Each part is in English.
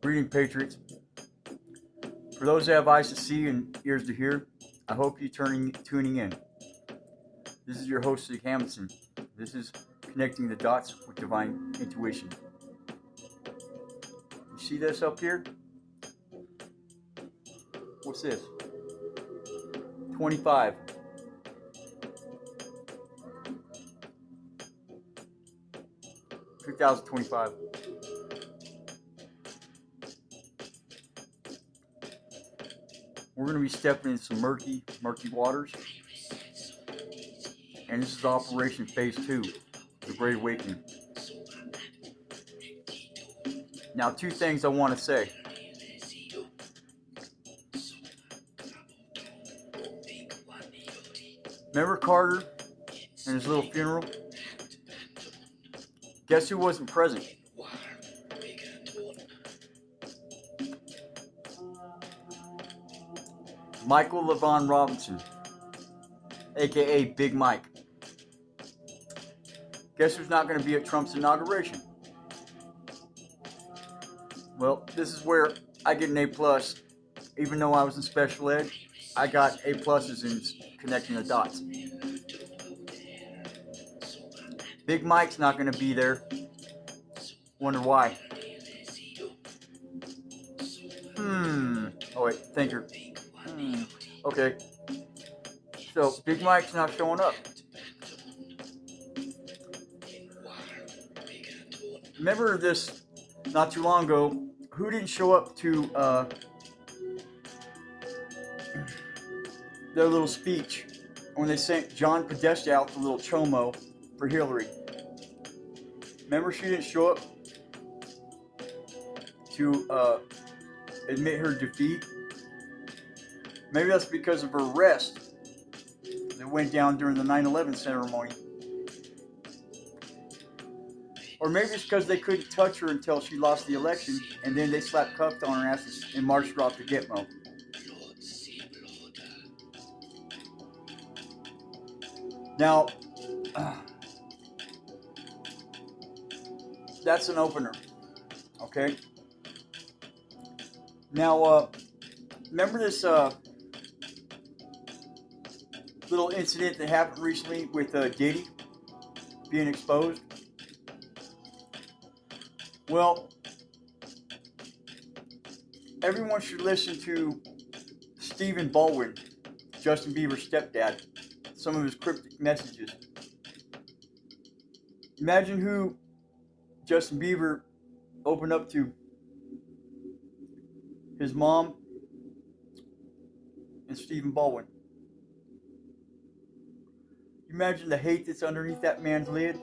Greeting, Patriots. For those that have eyes to see and ears to hear, I hope you're tuning in. This is your host, Zig Hamilton. This is Connecting the Dots with Divine Intuition. You see this up here? What's this? 25. (2025). We're going to be stepping in some murky waters. And this is Operation Phase 2, the Great Awakening. Now, two things I want to say. Remember Carter and his little funeral? Guess who wasn't present? Michael LaVaughn Robinson, aka Big Mike. Guess who's not going to be at Trump's inauguration? Well, this is where I get an A+. Even though I was in special ed, I got A+ in connecting the dots. Big Mike's not going to be there. Wonder why. Oh wait, thinker. Okay. So, Big Mike's not showing up. Remember this not too long ago, who didn't show up to their little speech when they sent John Podesta out the little chomo for Hillary? Remember she didn't show up to admit her defeat? Maybe that's because of her arrest that went down during the 9/11 ceremony. Or maybe it's because they couldn't touch her until she lost the election, and then they slapped cuffed on her ass and marched her off to Gitmo. Now, that's an opener, okay? Now, remember this little incident that happened recently with Diddy being exposed? Well, everyone should listen to Stephen Baldwin, Justin Bieber's stepdad, some of his cryptic messages. Imagine who Justin Bieber opened up to. His mom and Stephen Baldwin. Imagine the hate that's underneath that man's lid.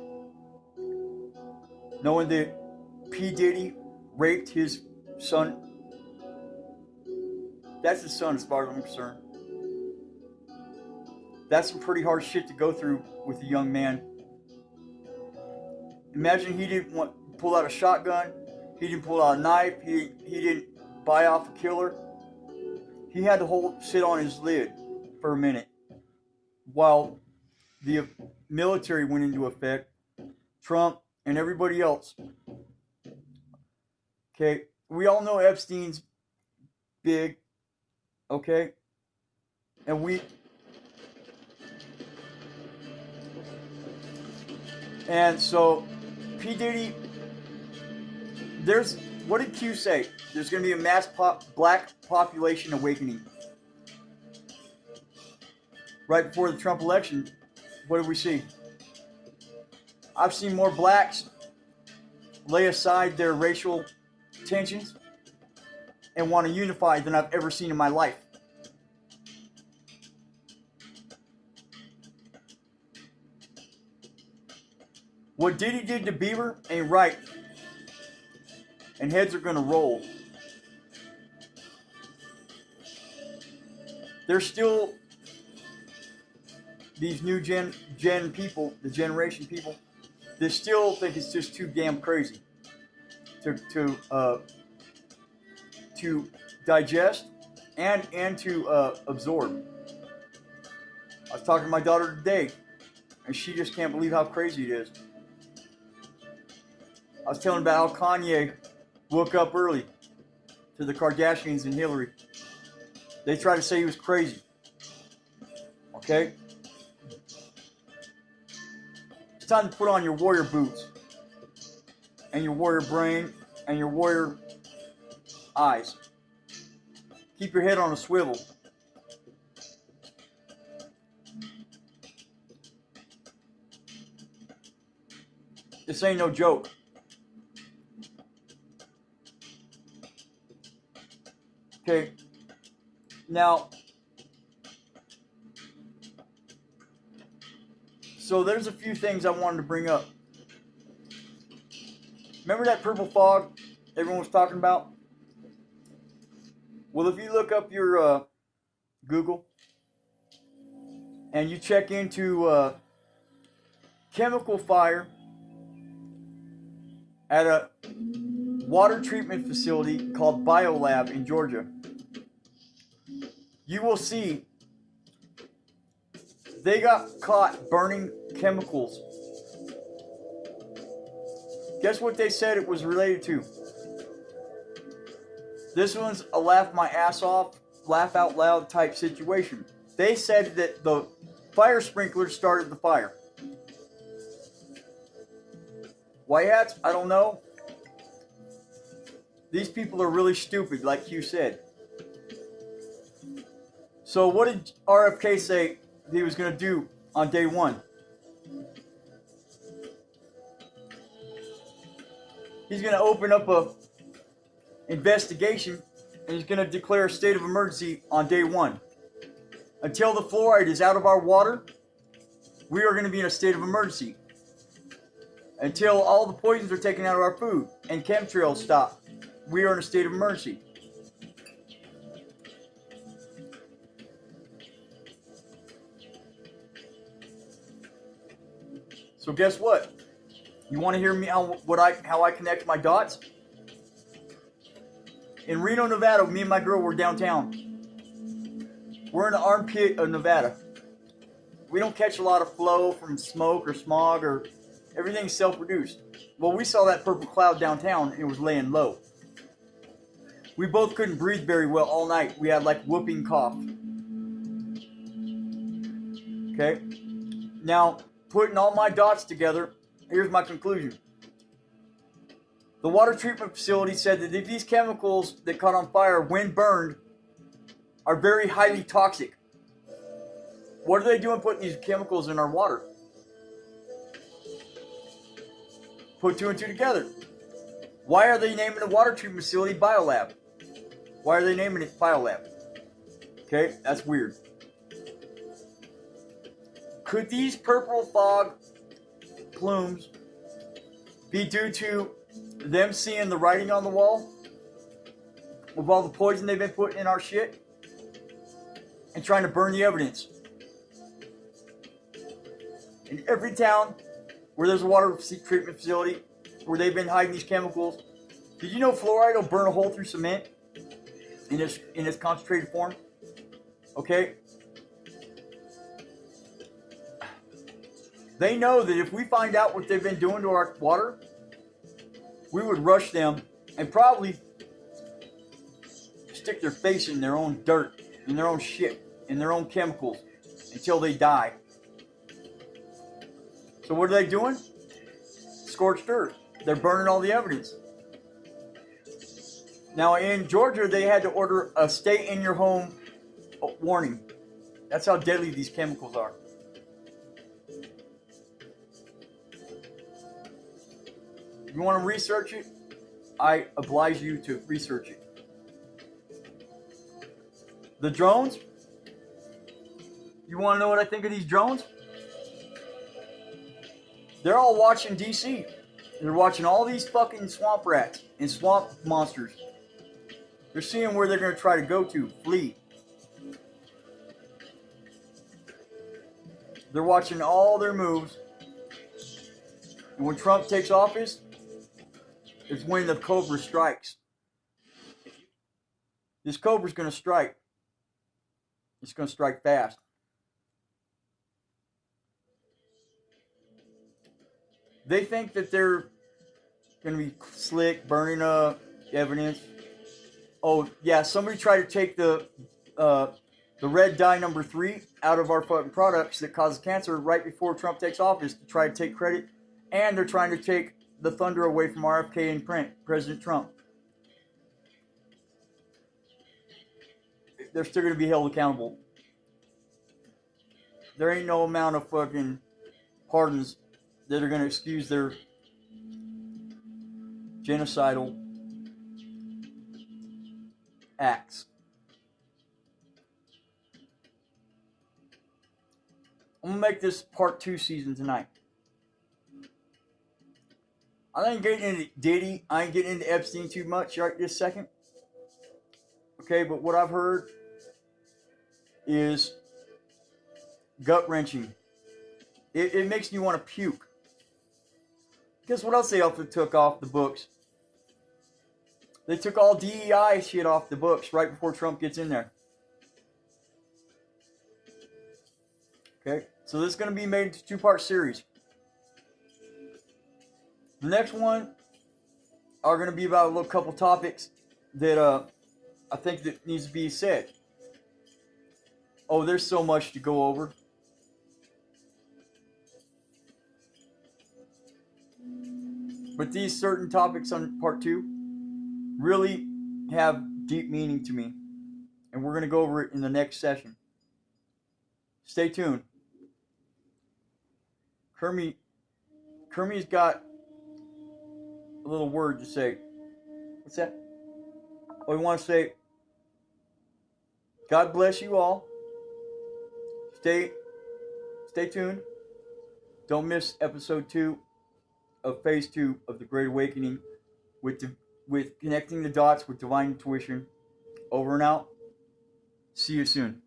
Knowing that P. Diddy raped his son. That's his son as far as I'm concerned. That's some pretty hard shit to go through with a young man. Imagine he didn't pull out a shotgun. He didn't pull out a knife. He didn't buy off a killer. He had to sit on his lid for a minute while the military went into effect. Trump and everybody else. Okay, we all know Epstein's big, okay? And so, P. Diddy, what did Q say? There's going to be a mass black population awakening. Right before the Trump election, what did we see? I've seen more blacks lay aside their racial tensions and want to unify than I've ever seen in my life. What Diddy did to Bieber ain't right. And heads are going to roll. There's still these new gen people, the generation people, they still think it's just too damn crazy to digest and to absorb. I was talking to my daughter today, and she just can't believe how crazy it is. I was telling about how Kanye woke up early to the Kardashians and Hillary. They tried to say he was crazy. Okay? It's time to put on your warrior boots and your warrior brain and your warrior eyes. Keep your head on a swivel. This ain't no joke. Okay. Now, so there's a few things I wanted to bring up. Remember that purple fog everyone was talking about? Well, if you look up your Google and you check into chemical fire at a water treatment facility called BioLab in Georgia, you will see they got caught burning chemicals. Guess what they said it was related to? This one's a laugh my ass off, laugh out loud type situation. They said that the fire sprinkler started the fire. White hats? I don't know. These people are really stupid, like Hugh said. So what did RFK say he was going to do on day one? He's going to open up a investigation and he's going to declare a state of emergency on day one. Until the fluoride is out of our water, we are going to be in a state of emergency. Until all the poisons are taken out of our food and chemtrails stop, we are in a state of emergency. So guess what? You want to hear me how I connect my dots? In Reno, Nevada, me and my girl were downtown. We're in the armpit of Nevada. We don't catch a lot of flow from smoke or smog or everything's self-produced. Well, we saw that purple cloud downtown and it was laying low. We both couldn't breathe very well all night. We had like whooping cough. Okay? Now, putting all my dots together, here's my conclusion. The water treatment facility said that if these chemicals that caught on fire when burned are very highly toxic, what are they doing putting these chemicals in our water? Put two and two together. Why are they naming the water treatment facility BioLab? Why are they naming it BioLab? Okay, that's weird. Could these purple fog plumes be due to them seeing the writing on the wall with all the poison they've been putting in our shit and trying to burn the evidence? In every town where there's a water treatment facility where they've been hiding these chemicals, did you know fluoride will burn a hole through cement in its concentrated form? Okay? They know that if we find out what they've been doing to our water, we would rush them and probably stick their face in their own dirt, in their own shit, in their own chemicals until they die. So what are they doing? Scorched earth. They're burning all the evidence. Now in Georgia, they had to order a stay in your home warning. That's how deadly these chemicals are. If you want to research it, I oblige you to research it. The drones? You want to know what I think of these drones? They're all watching DC. They're watching all these fucking swamp rats and swamp monsters. They're seeing where they're going to try to go to, flee. They're watching all their moves. And when Trump takes office, it's when the cobra strikes. This cobra's going to strike. It's going to strike fast. They think that they're going to be slick, burning up evidence. Oh yeah, somebody tried to take the red dye number 3 out of our fucking products that cause cancer right before Trump takes office to try to take credit, and they're trying to take the thunder away from RFK in print, President Trump. They're still going to be held accountable. There ain't no amount of fucking pardons that are going to excuse their genocidal acts. I'm going to make this part 2 season tonight. I ain't getting into Diddy. I ain't getting into Epstein too much right this second. Okay, but what I've heard is gut-wrenching. It makes me want to puke. Guess what else they also took off the books? They took all DEI shit off the books right before Trump gets in there. Okay, so this is going to be made into a 2-part series. The next one are going to be about a little couple topics that I think that needs to be said. Oh, there's so much to go over. But these certain topics on part 2 really have deep meaning to me. And we're going to go over it in the next session. Stay tuned. Kermie's got a little word to say. What's that? Oh, we want to say, God bless you all. Stay tuned. Don't miss episode 2 of phase 2 of the Great Awakening with connecting the dots with divine intuition. Over and out. See you soon.